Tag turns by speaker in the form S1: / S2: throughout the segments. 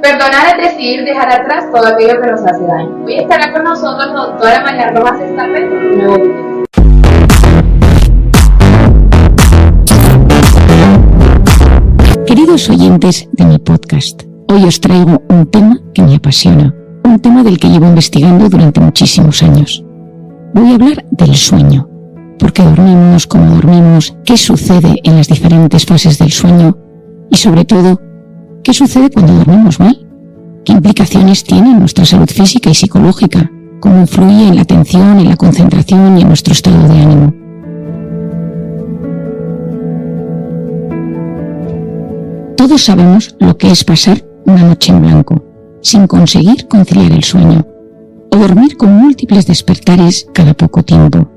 S1: Perdonar es decidir dejar atrás todo aquello que nos hace daño. Hoy estará con nosotros la doctora María Rojas Estapé, nuevo video.
S2: Queridos oyentes de mi podcast, hoy os traigo un tema que me apasiona, un tema del que llevo investigando durante muchísimos años. Voy a hablar del sueño, por qué dormimos, cómo dormimos, qué sucede en las diferentes fases del sueño y sobre todo, ¿qué sucede cuando dormimos mal? ¿Qué implicaciones tiene en nuestra salud física y psicológica? ¿Cómo influye en la atención, en la concentración y en nuestro estado de ánimo? Todos sabemos lo que es pasar una noche en blanco, sin conseguir conciliar el sueño, o dormir con múltiples despertares cada poco tiempo.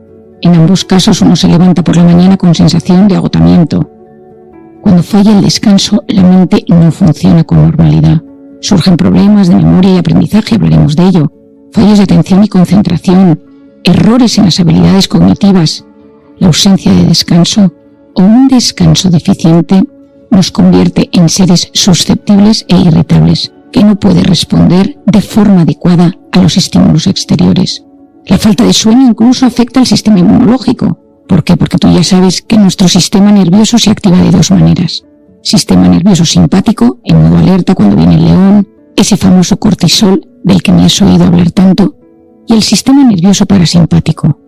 S2: En ambos casos uno se levanta por la mañana con sensación de agotamiento. Cuando falla el descanso, la mente no funciona con normalidad. Surgen problemas de memoria y aprendizaje, hablaremos de ello, fallos de atención y concentración, errores en las habilidades cognitivas, la ausencia de descanso o un descanso deficiente nos convierte en seres susceptibles e irritables, que no puede responder de forma adecuada a los estímulos exteriores. La falta de sueño incluso afecta al sistema inmunológico. ¿Por qué? Porque tú ya sabes que nuestro sistema nervioso se activa de dos maneras. Sistema nervioso simpático, en modo alerta cuando viene el león, ese famoso cortisol del que me has oído hablar tanto, y el sistema nervioso parasimpático,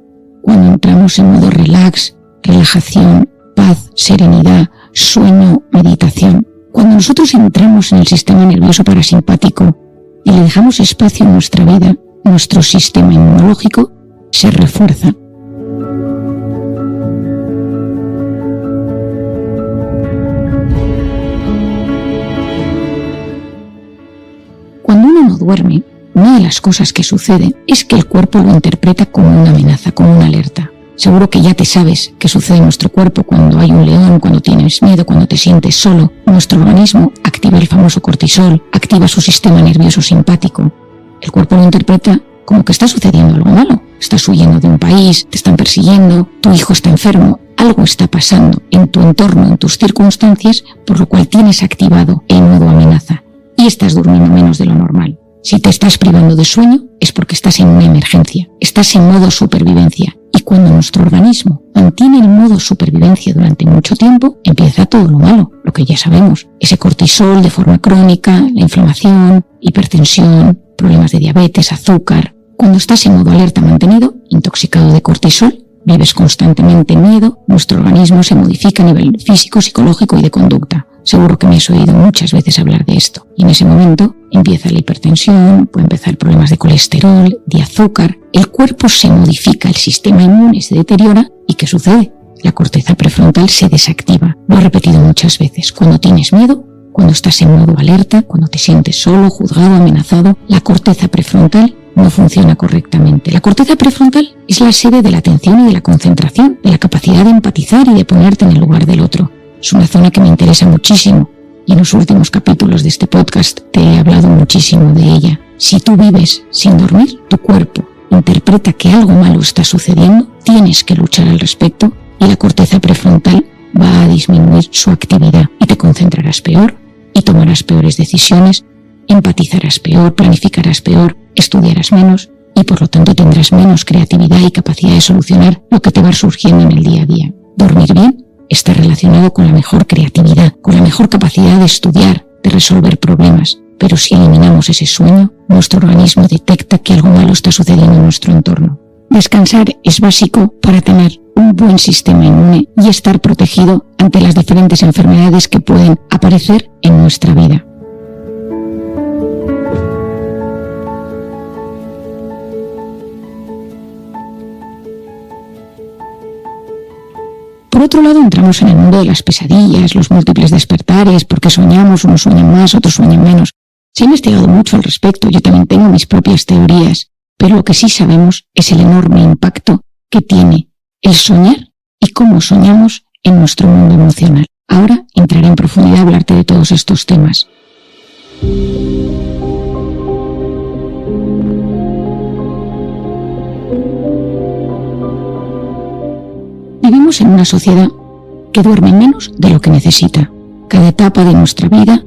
S2: cuando entramos en modo relax, relajación, paz, serenidad, sueño, meditación. Cuando nosotros entramos en el sistema nervioso parasimpático y le dejamos espacio en nuestra vida, nuestro sistema inmunológico se refuerza. Cuando uno no duerme, una de las cosas que sucede es que el cuerpo lo interpreta como una amenaza, como una alerta. Seguro que ya te sabes qué sucede en nuestro cuerpo cuando hay un león, cuando tienes miedo, cuando te sientes solo. Nuestro organismo activa el famoso cortisol, activa su sistema nervioso simpático. El cuerpo lo interpreta como que está sucediendo algo malo. Estás huyendo de un país, te están persiguiendo, tu hijo está enfermo, algo está pasando en tu entorno, en tus circunstancias, por lo cual tienes activado el modo amenaza y estás durmiendo menos de lo normal. Si te estás privando de sueño es porque estás en una emergencia, estás en modo supervivencia. Y cuando nuestro organismo mantiene el modo supervivencia durante mucho tiempo, empieza todo lo malo, lo que ya sabemos. Ese cortisol de forma crónica, la inflamación, hipertensión, problemas de diabetes, azúcar. Cuando estás en modo alerta mantenido, intoxicado de cortisol, vives constantemente en miedo, nuestro organismo se modifica a nivel físico, psicológico y de conducta. Seguro que me has oído muchas veces hablar de esto. Y en ese momento empieza la hipertensión, puede empezar problemas de colesterol, de azúcar. El cuerpo se modifica, el sistema inmune se deteriora. ¿Y qué sucede? La corteza prefrontal se desactiva. Lo he repetido muchas veces. Cuando tienes miedo, cuando estás en modo alerta, cuando te sientes solo, juzgado, amenazado, la corteza prefrontal no funciona correctamente. La corteza prefrontal es la sede de la atención y de la concentración, de la capacidad de empatizar y de ponerte en el lugar del otro. Es una zona que me interesa muchísimo y en los últimos capítulos de este podcast te he hablado muchísimo de ella. Si tú vives sin dormir, tu cuerpo interpreta que algo malo está sucediendo, tienes que luchar al respecto y la corteza prefrontal va a disminuir su actividad y te concentrarás peor y tomarás peores decisiones, empatizarás peor, planificarás peor, estudiarás menos y por lo tanto tendrás menos creatividad y capacidad de solucionar lo que te va surgiendo en el día a día. Dormir bien está relacionado con la mejor creatividad, con la mejor capacidad de estudiar, de resolver problemas. Pero si eliminamos ese sueño, nuestro organismo detecta que algo malo está sucediendo en nuestro entorno. Descansar es básico para tener un buen sistema inmune y estar protegido ante las diferentes enfermedades que pueden aparecer en nuestra vida. Por otro lado, entramos en el mundo de las pesadillas, los múltiples despertares, porque soñamos, unos sueñan más, otros sueñan menos. Se ha investigado mucho al respecto, yo también tengo mis propias teorías, pero lo que sí sabemos es el enorme impacto que tiene el soñar y cómo soñamos en nuestro mundo emocional. Ahora entraré en profundidad a hablarte de todos estos temas. Vivimos en una sociedad que duerme menos de lo que necesita. Cada etapa de nuestra vida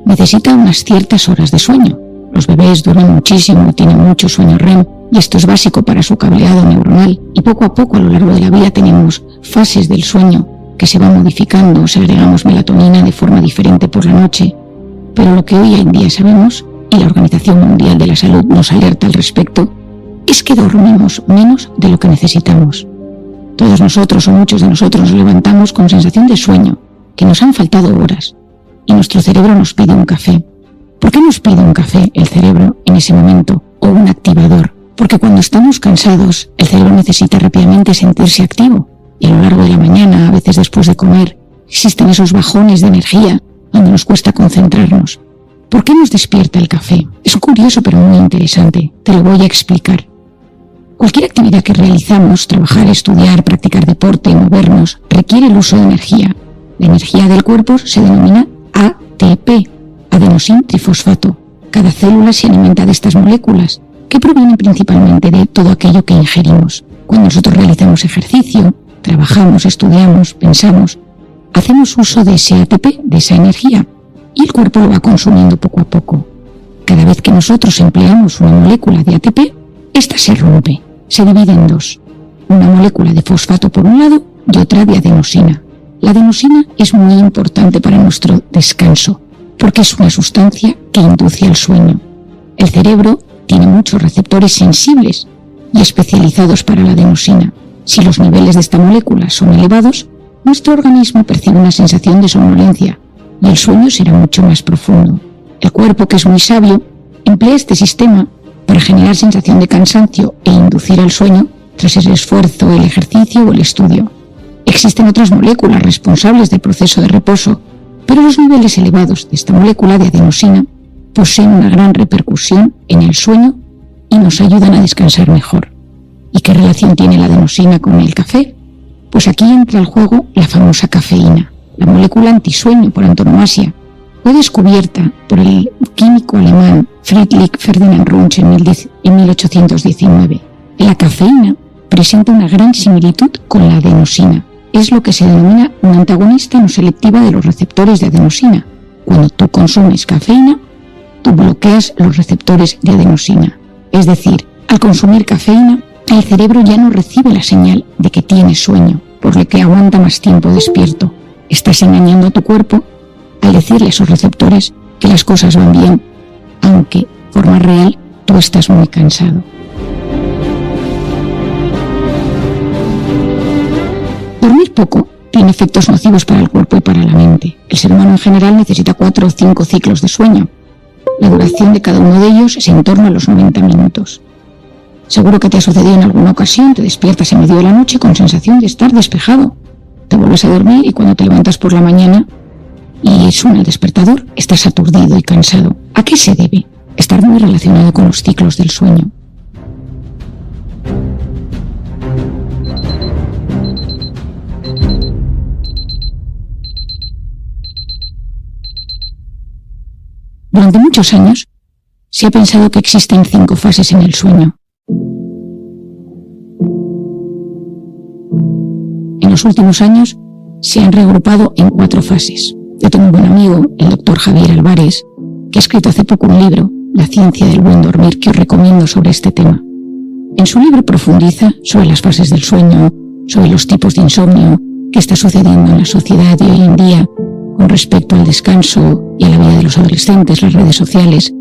S2: necesita unas ciertas horas de sueño. Los bebés duermen muchísimo y tienen mucho sueño REM, y esto es básico para su cableado neuronal, y poco a poco a lo largo de la vida tenemos fases del sueño que se van modificando, segregamos melatonina de forma diferente por la noche, pero lo que hoy en día sabemos, y la Organización Mundial de la Salud nos alerta al respecto, es que dormimos menos de lo que necesitamos. Todos nosotros o muchos de nosotros nos levantamos con sensación de sueño, que nos han faltado horas, y nuestro cerebro nos pide un café. ¿Por qué nos pide un café el cerebro en ese momento, o un activador? Porque cuando estamos cansados, el cerebro necesita rápidamente sentirse activo, y a lo largo de la mañana, a veces después de comer, existen esos bajones de energía donde nos cuesta concentrarnos. ¿Por qué nos despierta el café? Es curioso pero muy interesante, te lo voy a explicar. Cualquier actividad que realizamos, trabajar, estudiar, practicar deporte, movernos, requiere el uso de energía. La energía del cuerpo se denomina ATP, adenosín trifosfato. Cada célula se alimenta de estas moléculas, que provienen principalmente de todo aquello que ingerimos. Cuando nosotros realizamos ejercicio, trabajamos, estudiamos, pensamos, hacemos uso de ese ATP, de esa energía, y el cuerpo lo va consumiendo poco a poco. Cada vez que nosotros empleamos una molécula de ATP, esta se rompe, se divide en dos. Una molécula de fosfato por un lado y otra de adenosina. La adenosina es muy importante para nuestro descanso, porque es una sustancia que induce al sueño. El cerebro tiene muchos receptores sensibles y especializados para la adenosina. Si los niveles de esta molécula son elevados, nuestro organismo percibe una sensación de somnolencia y el sueño será mucho más profundo. El cuerpo, que es muy sabio, emplea este sistema para generar sensación de cansancio e inducir al sueño tras el esfuerzo, el ejercicio o el estudio. Existen otras moléculas responsables del proceso de reposo, pero los niveles elevados de esta molécula de adenosina poseen una gran repercusión en el sueño y nos ayudan a descansar mejor. ¿Y qué relación tiene la adenosina con el café? Pues aquí entra al juego la famosa cafeína, la molécula antisueño por antonomasia. Fue descubierta por el químico alemán Friedrich Ferdinand Runge en 1819. La cafeína presenta una gran similitud con la adenosina. Es lo que se denomina una antagonista no selectiva de los receptores de adenosina. Cuando tú consumes cafeína, tú bloqueas los receptores de adenosina. Es decir, al consumir cafeína, el cerebro ya no recibe la señal de que tiene sueño, por lo que aguanta más tiempo despierto. Estás engañando a tu cuerpo al decirle a esos receptores que las cosas van bien, aunque, de forma real, tú estás muy cansado. Dormir poco tiene efectos nocivos para el cuerpo y para la mente. El ser humano en general necesita 4 o 5 ciclos de sueño. La duración de cada uno de ellos es en torno a los 90 minutos. Seguro que te ha sucedido en alguna ocasión, te despiertas en medio de la noche con sensación de estar despejado. Te vuelves a dormir y cuando te levantas por la mañana y suena el despertador, estás aturdido y cansado. ¿A qué se debe? Está muy relacionado con los ciclos del sueño. Durante muchos años se ha pensado que existen 5 fases en el sueño. En los últimos años se han reagrupado en 4 fases. Yo tengo un buen amigo, el doctor Javier Álvarez, que ha escrito hace poco un libro, La ciencia del buen dormir, que os recomiendo sobre este tema. En su libro profundiza sobre las fases del sueño, sobre los tipos de insomnio que está sucediendo en la sociedad de hoy en día con respecto al descanso y a la vida de los adolescentes, las redes sociales.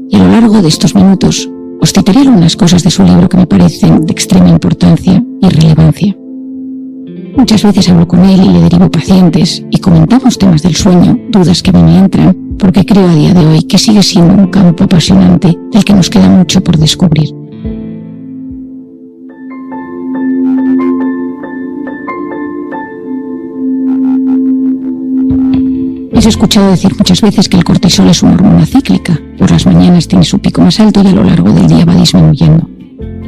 S2: Y a lo largo de estos minutos os citaré algunas cosas de su libro que me parecen de extrema importancia y relevancia. Muchas veces hablo con él y le derivo pacientes y comentamos temas del sueño, dudas que a mí me entran, porque creo a día de hoy que sigue siendo un campo apasionante del que nos queda mucho por descubrir. He escuchado decir muchas veces que el cortisol es una hormona cíclica. Por las mañanas tiene su pico más alto y a lo largo del día va disminuyendo.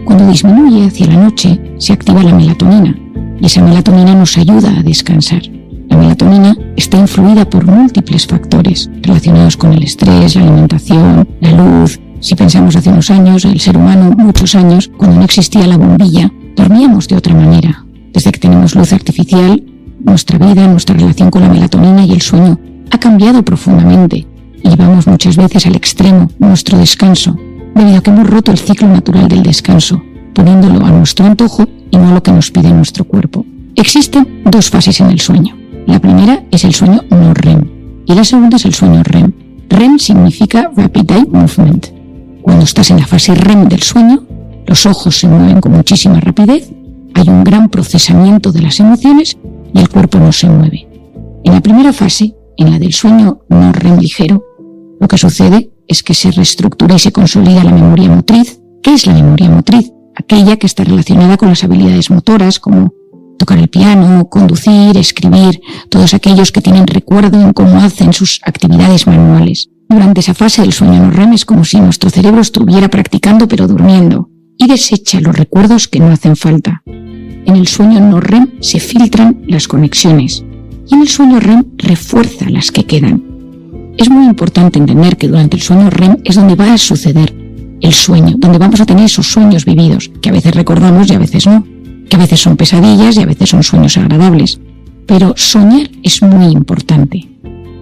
S2: Cuando disminuye hacia la noche, se activa la melatonina y esa melatonina nos ayuda a descansar. La melatonina está influida por múltiples factores relacionados con el estrés, la alimentación, la luz. Si pensamos hace unos años, el ser humano, muchos años, cuando no existía la bombilla, dormíamos de otra manera. Desde que tenemos luz artificial, nuestra vida, nuestra relación con la melatonina y el sueño ha cambiado profundamente. y llevamos muchas veces al extremo nuestro descanso, debido a que hemos roto el ciclo natural del descanso, poniéndolo a nuestro antojo y no a lo que nos pide nuestro cuerpo. Existen dos fases en el sueño. La primera es el sueño no REM y la segunda es el sueño REM. REM significa Rapid Eye Movement. Cuando estás en la fase REM del sueño, los ojos se mueven con muchísima rapidez, hay un gran procesamiento de las emociones y el cuerpo no se mueve. En la primera fase, en la del sueño no REM ligero, lo que sucede es que se reestructura y se consolida la memoria motriz. ¿Qué es la memoria motriz? Aquella que está relacionada con las habilidades motoras como tocar el piano, conducir, escribir, todos aquellos que tienen recuerdo en cómo hacen sus actividades manuales. Durante esa fase del sueño no REM es como si nuestro cerebro estuviera practicando pero durmiendo y desecha los recuerdos que no hacen falta. En el sueño no REM se filtran las conexiones y en el sueño REM refuerza las que quedan. Es muy importante entender que durante el sueño REM es donde va a suceder el sueño, donde vamos a tener esos sueños vividos, que a veces recordamos y a veces no, que a veces son pesadillas y a veces son sueños agradables. Pero soñar es muy importante.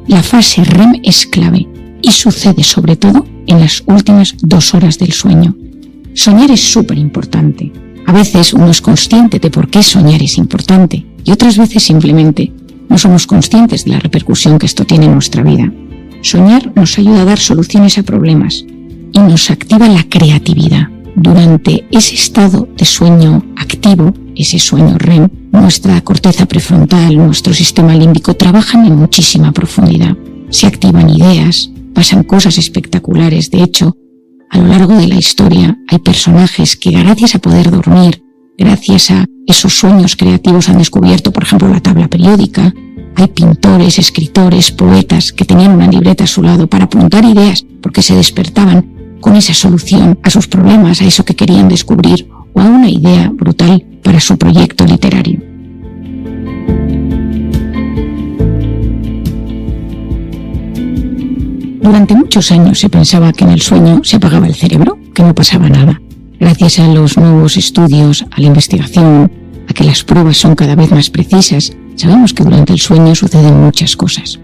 S2: La fase REM es clave y sucede sobre todo en las últimas 2 horas del sueño. Soñar es súper importante. A veces uno es consciente de por qué soñar es importante y otras veces simplemente no somos conscientes de la repercusión que esto tiene en nuestra vida. Soñar nos ayuda a dar soluciones a problemas y nos activa la creatividad. Durante ese estado de sueño activo, ese sueño REM, nuestra corteza prefrontal, nuestro sistema límbico trabajan en muchísima profundidad. Se activan ideas, pasan cosas espectaculares. De hecho, a lo largo de la historia hay personajes que gracias a poder dormir, gracias a esos sueños creativos han descubierto, por ejemplo, la tabla periódica. Hay pintores, escritores, poetas que tenían una libreta a su lado para apuntar ideas porque se despertaban con esa solución a sus problemas, a eso que querían descubrir o a una idea brutal para su proyecto literario. Durante muchos años se pensaba que en el sueño se apagaba el cerebro, que no pasaba nada. Gracias a los nuevos estudios, a la investigación, a que las pruebas son cada vez más precisas, sabemos que durante el sueño suceden muchas cosas.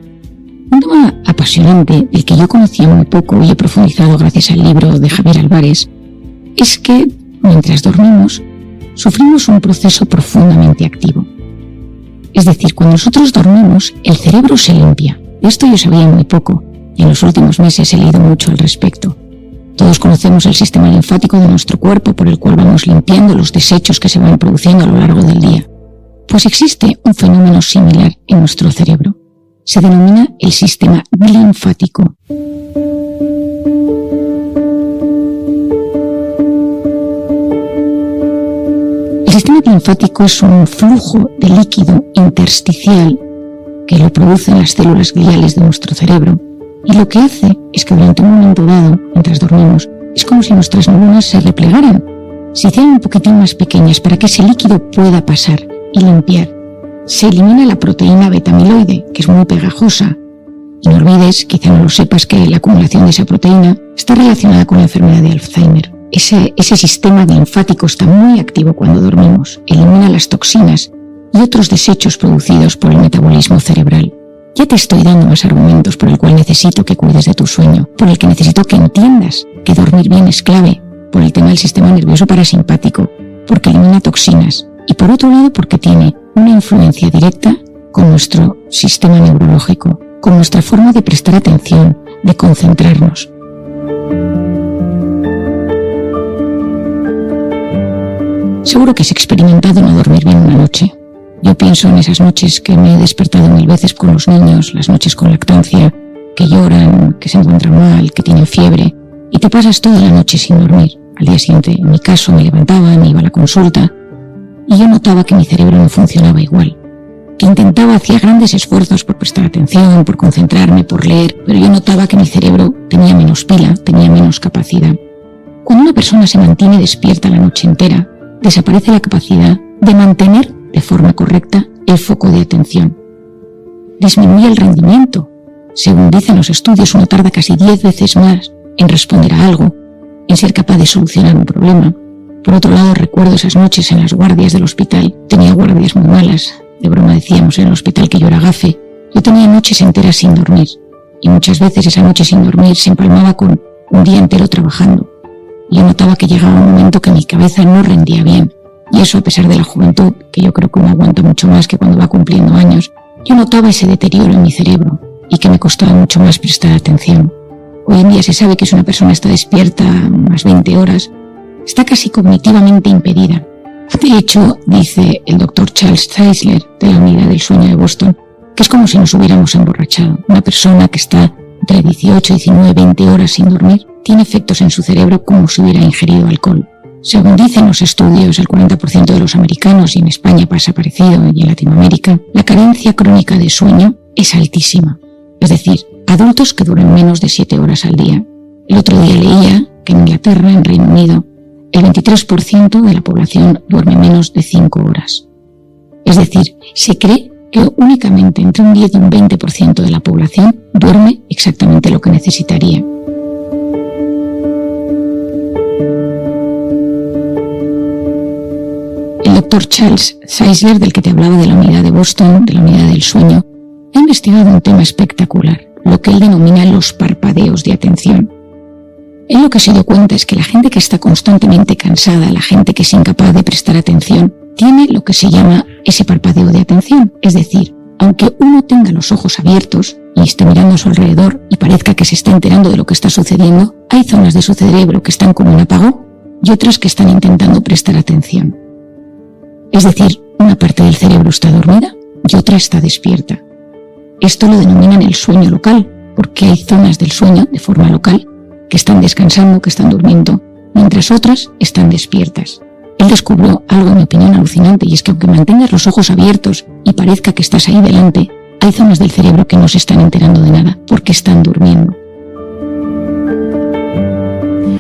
S2: Un tema apasionante del que yo conocía muy poco y he profundizado gracias al libro de Javier Álvarez es que, mientras dormimos, sufrimos un proceso profundamente activo. Es decir, cuando nosotros dormimos, el cerebro se limpia. De esto yo sabía muy poco y en los últimos meses he leído mucho al respecto. Todos conocemos el sistema linfático de nuestro cuerpo por el cual vamos limpiando los desechos que se van produciendo a lo largo del día. Pues existe un fenómeno similar en nuestro cerebro. Se denomina el sistema linfático. El sistema linfático es un flujo de líquido intersticial que lo producen las células gliales de nuestro cerebro y lo que hace es que durante un momento dado, mientras dormimos, es como si nuestras neuronas se replegaran, se hicieran un poquitín más pequeñas para que ese líquido pueda pasar y limpiar. Se elimina la proteína beta-amiloide, que es muy pegajosa. Y no olvides, quizá no lo sepas, que la acumulación de esa proteína está relacionada con la enfermedad de Alzheimer. Ese sistema linfático está muy activo cuando dormimos. Elimina las toxinas y otros desechos producidos por el metabolismo cerebral. Ya te estoy dando más argumentos por el cual necesito que cuides de tu sueño, por el que necesito que entiendas que dormir bien es clave, por el tema del sistema nervioso parasimpático, porque elimina toxinas y por otro lado porque tiene una influencia directa con nuestro sistema neurológico, con nuestra forma de prestar atención, de concentrarnos. Seguro que has experimentado no dormir bien una noche. Yo pienso en esas noches que me he despertado 1000 veces con los niños, las noches con lactancia, que lloran, que se encuentran mal, que tienen fiebre, y te pasas toda la noche sin dormir. Al día siguiente, en mi caso, me levantaba, me iba a la consulta, y yo notaba que mi cerebro no funcionaba igual, que hacía grandes esfuerzos por prestar atención, por concentrarme, por leer, pero yo notaba que mi cerebro tenía menos pila, tenía menos capacidad. Cuando una persona se mantiene despierta la noche entera, desaparece la capacidad de mantener de forma correcta el foco de atención. Disminuye el rendimiento. Según dicen los estudios, uno tarda casi 10 veces más en responder a algo, en ser capaz de solucionar un problema. Por otro lado, recuerdo esas noches en las guardias del hospital. Tenía guardias muy malas. De broma decíamos en el hospital que yo era gafe. Yo tenía noches enteras sin dormir. y muchas veces esa noche sin dormir se empalmaba con un día entero trabajando. Yo notaba que llegaba un momento que mi cabeza no rendía bien, y eso a pesar de la juventud, que yo creo que uno aguanta mucho más que cuando va cumpliendo años. Yo notaba ese deterioro en mi cerebro y que me costaba mucho más prestar atención. Hoy en día se sabe que si una persona está despierta unas 20 horas, está casi cognitivamente impedida. De hecho, dice el doctor Charles Czeisler de la Unidad del Sueño de Boston, que es como si nos hubiéramos emborrachado. Una persona que está entre 18, 19, 20 horas sin dormir tiene efectos en su cerebro como si hubiera ingerido alcohol. Según dicen los estudios, el 40% de los americanos, y en España pasa parecido, y en Latinoamérica, la carencia crónica de sueño es altísima. Es decir, adultos que duermen menos de 7 horas al día. El otro día leía que en Inglaterra, en Reino Unido, el 23% de la población duerme menos de 5 horas. Es decir, se cree que únicamente entre un 10 y un 20% de la población duerme exactamente lo que necesitaría. El doctor Charles Czeisler, del que te hablaba de la Unidad de Boston, de la Unidad del Sueño, ha investigado un tema espectacular, lo que él denomina los parpadeos de atención. Él lo que se dio cuenta es que la gente que está constantemente cansada, la gente que es incapaz de prestar atención, tiene lo que se llama ese parpadeo de atención. Es decir, aunque uno tenga los ojos abiertos y esté mirando a su alrededor y parezca que se está enterando de lo que está sucediendo, hay zonas de su cerebro que están como en apagón y otras que están intentando prestar atención. Es decir, una parte del cerebro está dormida y otra está despierta. Esto lo denominan el sueño local, porque hay zonas del sueño, de forma local, que están descansando, que están durmiendo, mientras otras están despiertas. Él descubrió algo, en mi opinión, alucinante, y es que aunque mantengas los ojos abiertos y parezca que estás ahí delante, hay zonas del cerebro que no se están enterando de nada, porque están durmiendo.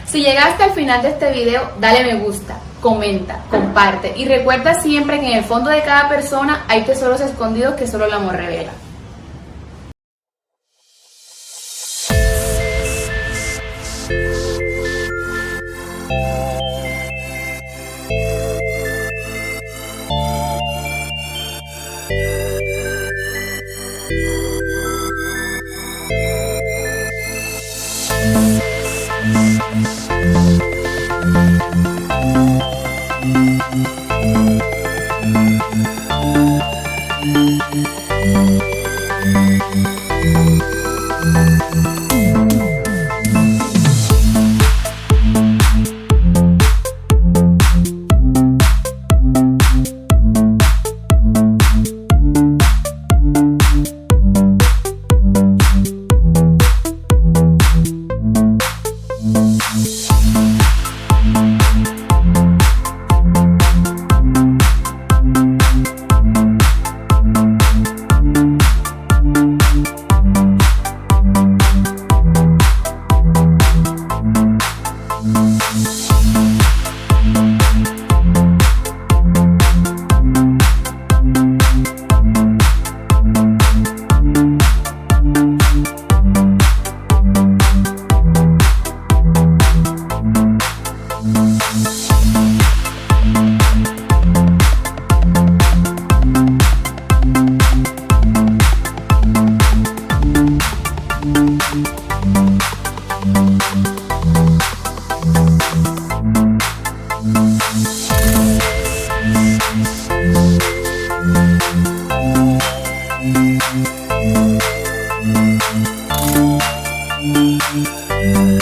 S1: Si llegaste al final de este video, dale me gusta, comenta, comparte y recuerda siempre que en el fondo de cada persona hay tesoros escondidos que solo el amor revela.
S3: Thank you.